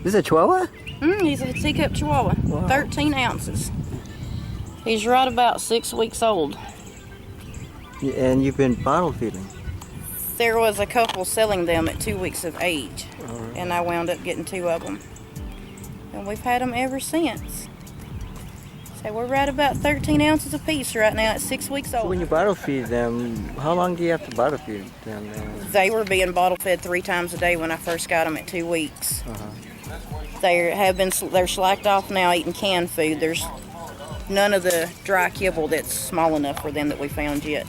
This is a Chihuahua? He's a teacup Chihuahua, Wow. 13 ounces. He's right about 6 weeks old. And you've been bottle feeding? There was a couple selling them at 2 weeks of age, and I wound up getting 2 of them. And we've had them ever since. So we're right about 13 ounces apiece right now at 6 weeks So old. when you bottle feed them, how long do you have to bottle feed them? They were being bottle fed 3 times a day when I first got them at 2 weeks. They're slacked off now eating canned food. There's none of the dry kibble that's small enough for them that we found yet.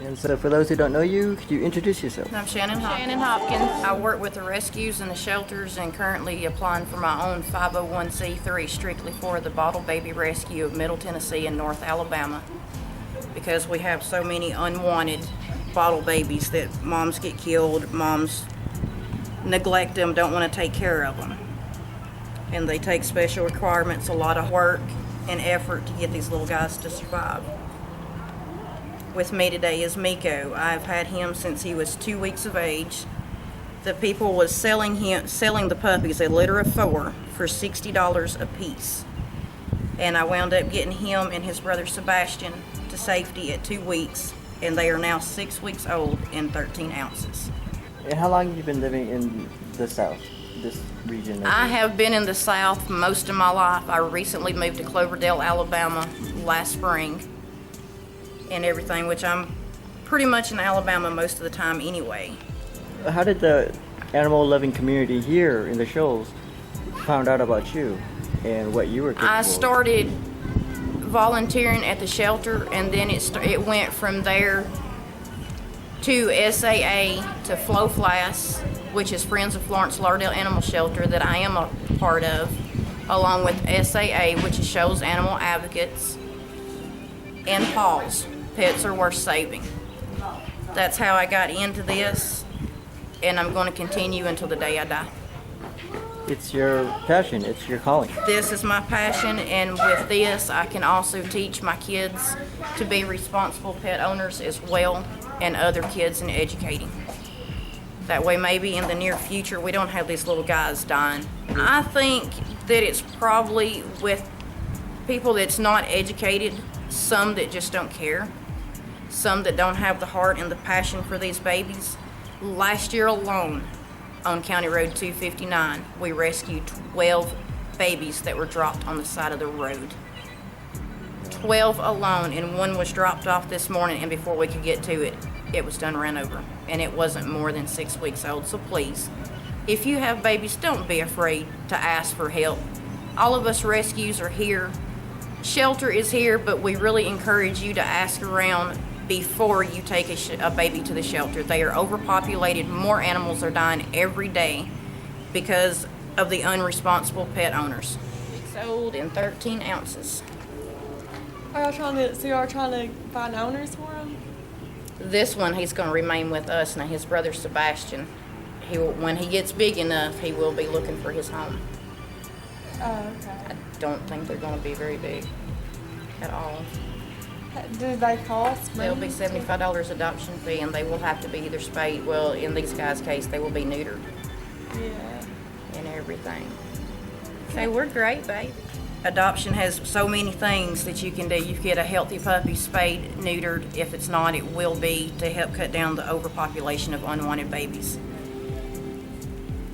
And so for those who don't know you, could you introduce yourself? I'm Shannon Hopkins. I work with the rescues and the shelters and currently applying for my own 501c3 strictly for the bottle baby rescue of Middle Tennessee and North Alabama, because we have so many unwanted bottle babies that moms get killed, moms neglect them, don't want to take care of them. And they take special requirements, a lot of work and effort to get these little guys to survive. With me today is Miko. I've had him since he was 2 weeks of age. The people was selling the puppies, a litter of 4, for $60 a piece. And I wound up getting him and his brother Sebastian to safety at 2 weeks, and they are now 6 weeks old and 13 ounces. And how long have you been living in the South, this region? I have been in the South most of my life. I recently moved to Cloverdale, Alabama last spring and everything, which I'm pretty much in Alabama most of the time anyway. How did the animal-loving community here in the Shoals found out about you and what you were capable I of? started volunteering at the shelter, and then it went from there to SAA to Flow Flass, which is Friends of Florence Lauderdale Animal Shelter that I am a part of, along with SAA, which is Shoals Animal Advocates, and PAWS, Pets Are Worth Saving. That's how I got into this, and I'm going to continue until the day I die. It's your passion, it's your calling. This is my passion, and with this I can also teach my kids to be responsible pet owners as well, and other kids in educating. That way maybe in the near future we don't have these little guys dying. I think that it's probably with people that's not educated, some that just don't care, some that don't have the heart and the passion for these babies. Last year alone, on County Road 259, we rescued 12 babies that were dropped on the side of the road. 12 alone, and one was dropped off this morning, and before we could get to it, it was done ran over, and it wasn't more than 6 weeks old. So please, if you have babies, don't be afraid to ask for help. All of us rescues are here. Shelter is here, but we really encourage you to ask around before you take a baby to the shelter. They are overpopulated. More animals are dying every day because of the unresponsible pet owners. 6 old and 13 ounces. Y'all trying to find owners for them? This one, he's going to remain with us. Now, his brother Sebastian, when he gets big enough, he will be looking for his home. Oh, okay. I don't think they're going to be very big at all. Do they cost money? They'll be $75 adoption fee, and they will have to be either spayed. Well, in these guys' case, they will be neutered. Yeah. And everything. So we're great, baby. Adoption has so many things that you can do. You can get a healthy puppy spayed, neutered. If it's not, it will be to help cut down the overpopulation of unwanted babies.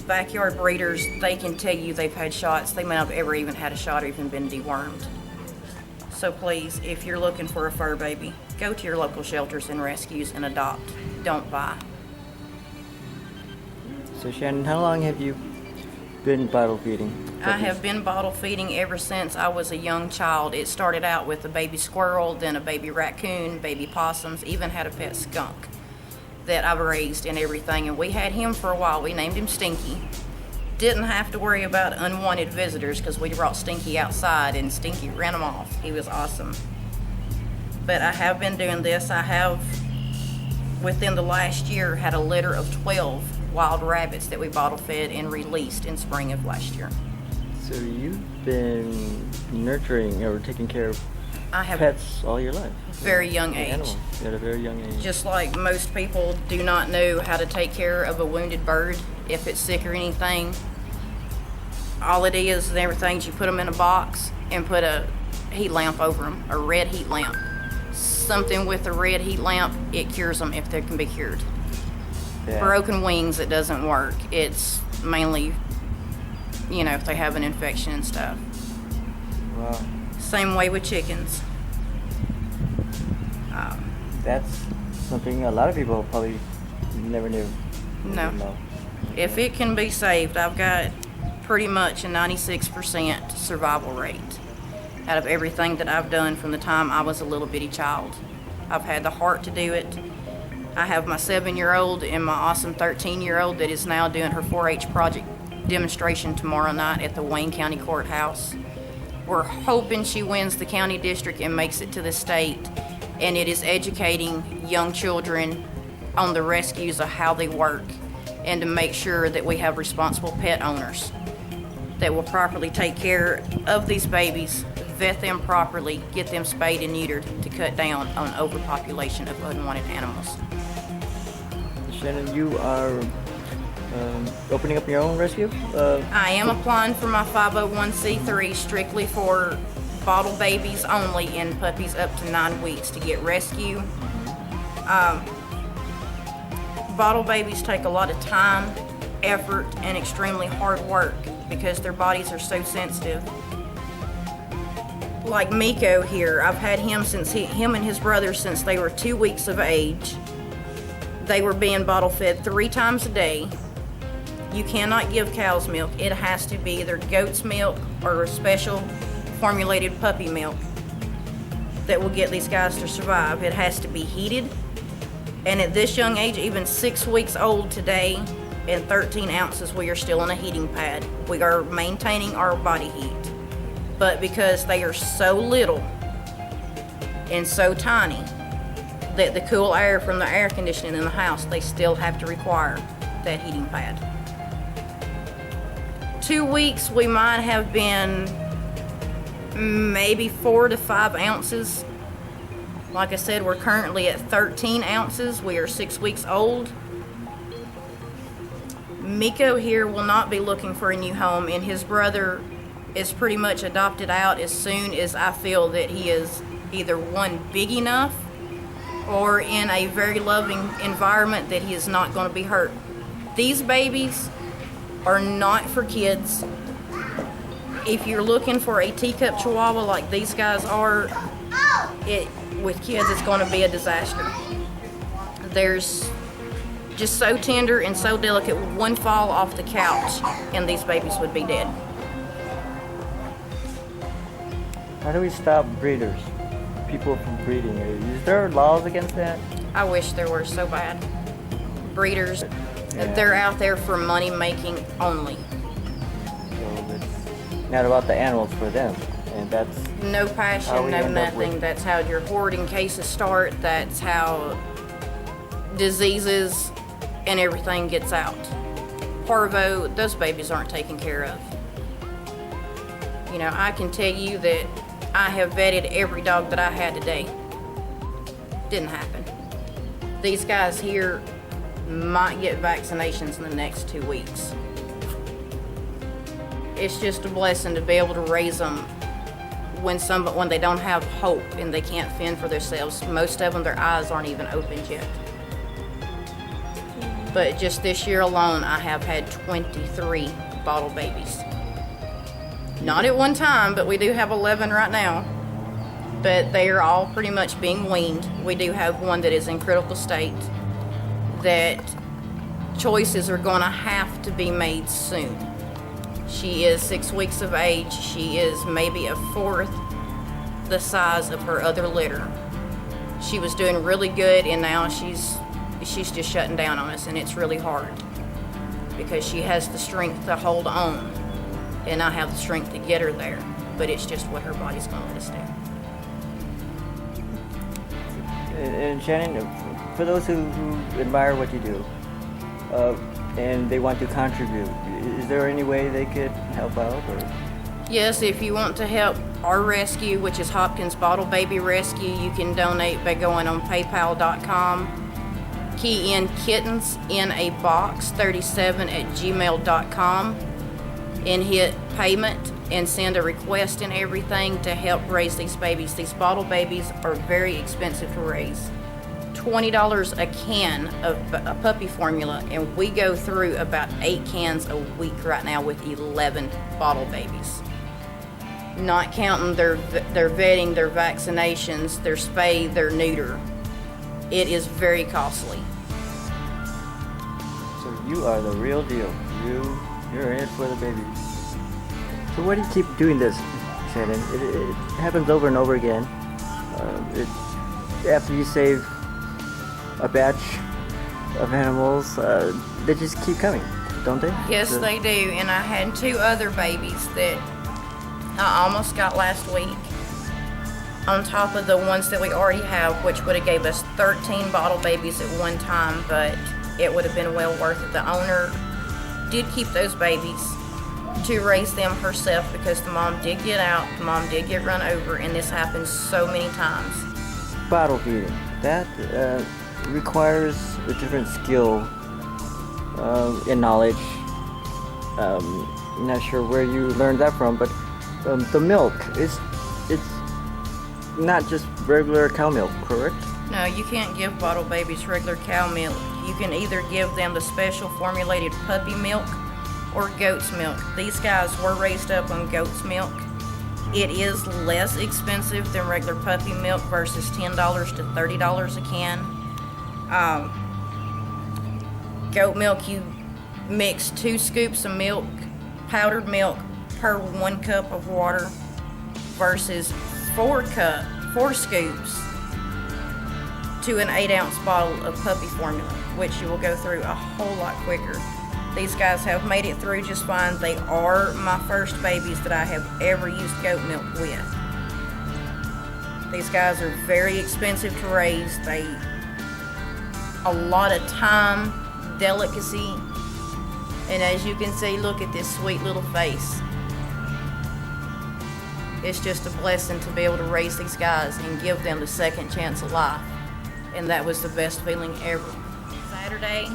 Backyard breeders, they can tell you they've had shots. They may not have ever even had a shot or even been dewormed. So please, if you're looking for a fur baby, go to your local shelters and rescues and adopt. Don't buy. So Shannon, how long have you been bottle feeding? I have been bottle feeding ever since I was a young child. It started out with a baby squirrel, then a baby raccoon, baby possums, even had a pet skunk that I've raised and everything. And we had him for a while. We named him Stinky. Didn't have to worry about unwanted visitors because we brought Stinky outside and Stinky ran him off. He was awesome. But I have been doing this. I have, within the last year, had a litter of 12 wild rabbits that we bottle fed and released in spring of last year. So you've been nurturing or taking care of pets all your life? Very young age. Animals at a very young age. Just like most people do not know how to take care of a wounded bird if it's sick or anything. All it is and everything is you put them in a box and put a heat lamp over them, a red heat lamp. Something with a red heat lamp, it cures them if they can be cured. Yeah. Broken wings, it doesn't work. It's mainly, if they have an infection and stuff. Wow. Same way with chickens. That's something a lot of people probably never knew. No. Didn't know. If it can be saved, I've got pretty much a 96% survival rate out of everything that I've done from the time I was a little bitty child. I've had the heart to do it. I have my 7-year-old and my awesome 13-year-old that is now doing her 4-H project demonstration tomorrow night at the Wayne County Courthouse. We're hoping she wins the county district and makes it to the state, and it is educating young children on the rescues of how they work and to make sure that we have responsible pet owners that will properly take care of these babies, vet them properly, get them spayed and neutered to cut down on overpopulation of unwanted animals. Shannon, you are opening up your own rescue? I am applying for my 501c3 strictly for bottle babies only and puppies up to 9 weeks to get rescue. Bottle babies take a lot of time, effort, and extremely hard work because their bodies are so sensitive. Like Miko here, I've had him him and his brother since they were 2 weeks of age. They were being bottle fed 3 times a day. You cannot give cow's milk. It has to be either goat's milk or a special formulated puppy milk that will get these guys to survive. It has to be heated. And at this young age, even 6 weeks old today and 13 ounces, we are still on a heating pad. We are maintaining our body heat. But because they are so little and so tiny that the cool air from the air conditioning in the house, they still have to require that heating pad. 2 weeks, we might have been maybe 4 to 5 ounces. Like I said, we're currently at 13 ounces. We are 6 weeks old. Miko here will not be looking for a new home, and his brother is pretty much adopted out as soon as I feel that he is either one, big enough or in a very loving environment that he is not going to be hurt. These babies are not for kids. If you're looking for a teacup chihuahua like these guys are, with kids it's going to be a disaster. They're just so tender and so delicate. One fall off the couch and these babies would be dead. How do we stop breeders? People from breeding? Is there laws against that? I wish there were so bad. Breeders, they're out there for money making only. So it's not about the animals for them, and that's No how passion, we no end up nothing. with- That's how your hoarding cases start. That's how diseases and everything gets out. Parvo, those babies aren't taken care of. I can tell you that I have vetted every dog that I had today. Didn't happen. These guys here might get vaccinations in the next 2 weeks. It's just a blessing to be able to raise them when they don't have hope and they can't fend for themselves. Most of them, their eyes aren't even opened yet. But just this year alone, I have had 23 bottle babies. Not at one time, but we do have 11 right now. But they are all pretty much being weaned. We do have one that is in critical state that choices are going to have to be made soon. She is 6 weeks of age. She is maybe a fourth the size of her other litter. She was doing really good, and now she's just shutting down on us, and it's really hard because she has the strength to hold on, and I have the strength to get her there, but it's just what her body's going to let us do. And Shannon, for those who admire what you do, and they want to contribute, is there any way they could help out? Or? Yes, if you want to help our rescue, which is Hopkins Bottle Baby Rescue, you can donate by going on paypal.com, key in kittens in a box 37 at gmail.com, and hit payment and send a request and everything to help raise these babies. These bottle babies are very expensive to raise. $20 a can of a puppy formula, and we go through about 8 cans a week right now with 11 bottle babies. Not counting their vetting, their vaccinations, their spay, their neuter. It is very costly. So you are the real deal. You're in it for the babies. So why do you keep doing this, Shannon? It happens over and over again. After you save a batch of animals, they just keep coming, don't they? Yes, they do. And I had 2 other babies that I almost got last week, on top of the ones that we already have, which would have gave us 13 bottle babies at one time, but it would have been well worth it. The owner did keep those babies to raise them herself because the mom did get out, the mom did get run over, and this happens so many times. Bottle feeding, that requires a different skill and knowledge. I'm not sure where you learned that from, but the milk, it's not just regular cow milk, correct? No, you can't give bottle babies regular cow milk. You can either give them the special formulated puppy milk or goat's milk. These guys were raised up on goat's milk. It is less expensive than regular puppy milk versus $10 to $30 a can. Goat milk, you mix 2 scoops of milk, powdered milk, per 1 cup of water versus 4 scoops to an 8-ounce bottle of puppy formula, which you will go through a whole lot quicker. These guys have made it through just fine. They are my first babies that I have ever used goat milk with. These guys are very expensive to raise. A lot of time, delicacy, and as you can see, look at this sweet little face. It's just a blessing to be able to raise these guys and give them the second chance of life. And that was the best feeling ever. Saturday,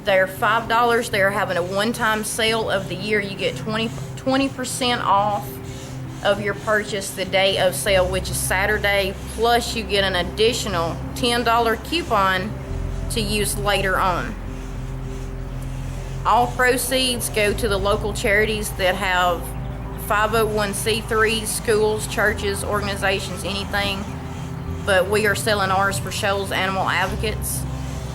they're $5. They're having a one-time sale of the year. You get 20% off of your purchase the day of sale, which is Saturday, plus you get an additional $10 coupon to use later on. All proceeds go to the local charities that have 501c3s, schools, churches, organizations, anything. But we are selling ours for Shoals Animal Advocates,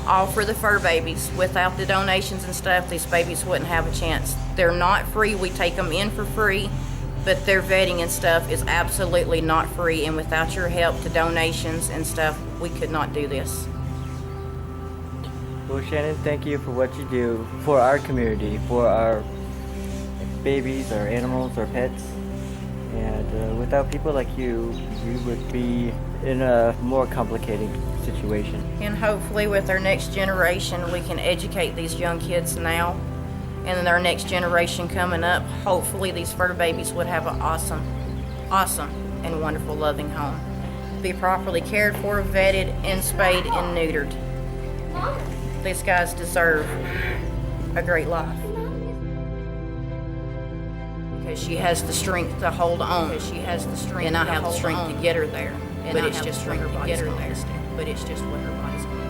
all for the fur babies. Without the donations and stuff, these babies wouldn't have a chance. They're not free. We take them in for free, but their vetting and stuff is absolutely not free. And without your help to donations and stuff, we could not do this. Well, Shannon, thank you for what you do for our community, for our babies, our animals, our pets. And without people like you, we would be in a more complicated situation. And hopefully with our next generation, we can educate these young kids now. And then our next generation coming up, hopefully these fur babies would have an awesome, and wonderful, loving home. Be properly cared for, vetted, and spayed and neutered. These guys deserve a great life. Because she has the strength to hold on. Because she has the strength, and I have the strength to get her there. But it's just what her body's going to do. But it's just what her body's going to do.